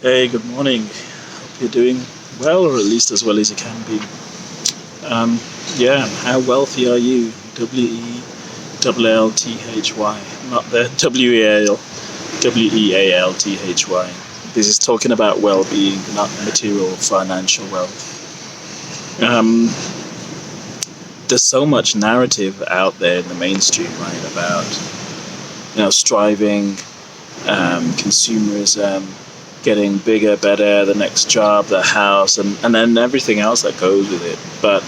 Hey, good morning. Hope you're doing well, or at least as well as you can be. Yeah, how wealthy are you? Wealthy, not the Wealthy. This is talking about well-being, not material or financial wealth. Um, there's so much narrative out there in the mainstream, right, about striving, consumerism, getting bigger, better, the next job, the house, and then everything else that goes with it. But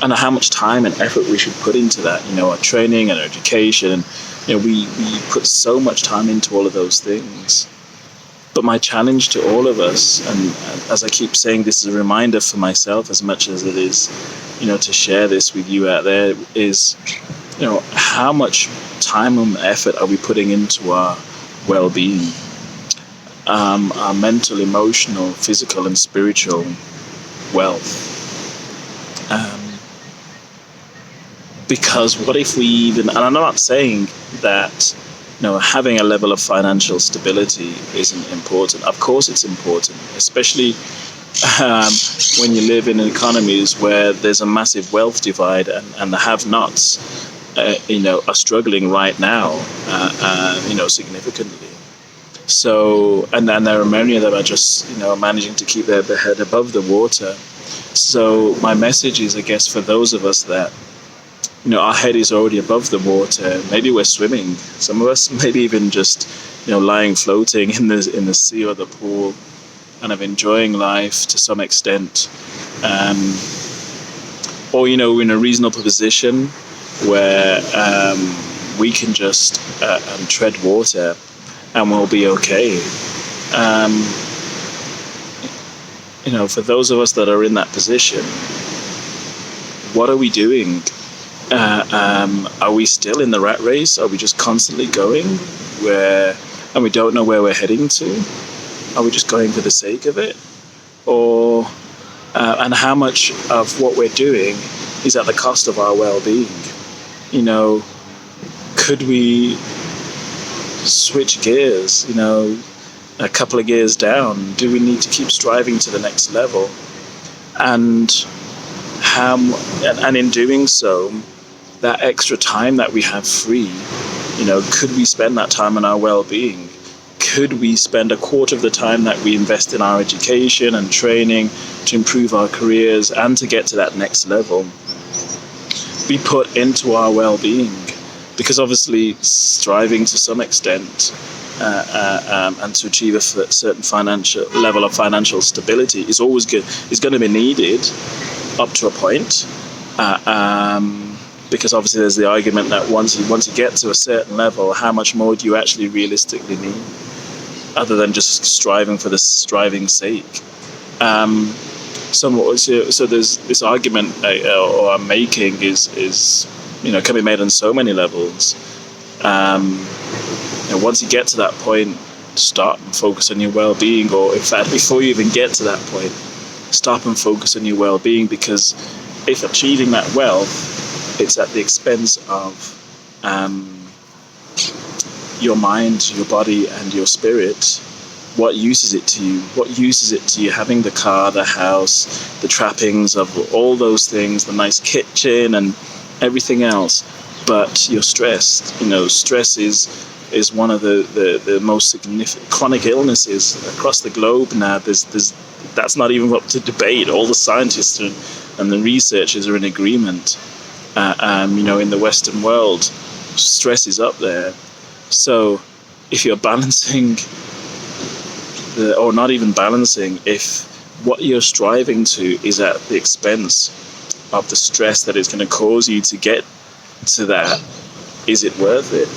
and how much time and effort we should put into that, our training and our education. We put so much time into all of those things. But my challenge to all of us, and as I keep saying, this is a reminder for myself as much as it is, to share this with you out there, is, how much time and effort are we putting into our well-being, our mental, emotional, physical, and spiritual wealth. Because what if we even, and I'm not saying that having a level of financial stability isn't important. Of course it's important, especially when you live in economies where there's a massive wealth divide, and the have-nots are struggling right now, significantly. So, and then there are many of them are just managing to keep their head above the water. So my message is, I guess, for those of us that our head is already above the water. Maybe we're swimming. Some of us maybe even just lying, floating in the sea or the pool, kind of enjoying life to some extent, or we're in a reasonable position where we can just tread water and we'll be okay. For those of us that are in that position, what are we doing? Are we still in the rat race? Are we just constantly going and we don't know where we're heading to? Are we just going for the sake of it? Or and how much of what we're doing is at the cost of our well-being? Could we switch gears? A couple of gears down. Do we need to keep striving to the next level? And in doing so, that extra time that we have free, could we spend that time on our well-being? Could we spend a quarter of the time that we invest in our education and training to improve our careers and to get to that next level, be put into our well-being? Because obviously striving to some extent and to achieve a certain financial level of financial stability is always good, is going to be needed up to a point. Because obviously there's the argument that once you get to a certain level, how much more do you actually realistically need, other than just striving for the striving's sake? So there's this argument, or I'm making, is can be made on so many levels. Once you get to that point, start and focus on your well-being, or in fact, before you even get to that point, stop and focus on your well-being, because if achieving that wealth, it's at the expense of your mind, your body, and your spirit. What use is it to you? What use is it to you having the car, the house, the trappings of all those things, the nice kitchen and everything else, but you're stressed? Stress is one of the most significant chronic illnesses across the globe now. That's not even up to debate. All the scientists and the researchers are in agreement. In the Western world, stress is up there. So if you're balancing, or not even balancing, if what you're striving to is at the expense of the stress that it's going to cause you to get to that, is it worth it?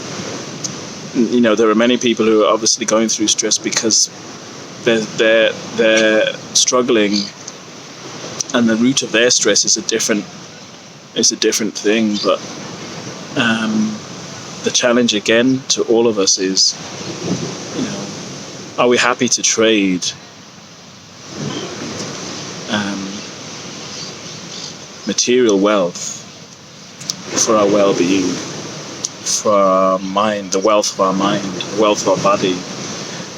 There are many people who are obviously going through stress because they're struggling, and the root of their stress is a different thing. But the challenge again to all of us is, are we happy to trade material wealth for our well-being, for our mind, the wealth of our mind, the wealth of our body,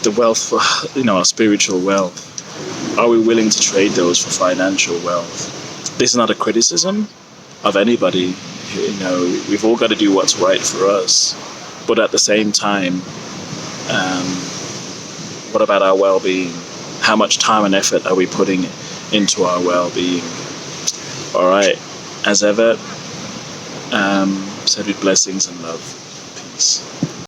the wealth, our spiritual wealth, are we willing to trade those for financial wealth? This is not a criticism of anybody. We've all got to do what's right for us. But at the same time, what about our well-being? How much time and effort are we putting into our well-being? All right. As ever, said with blessings and love. Peace.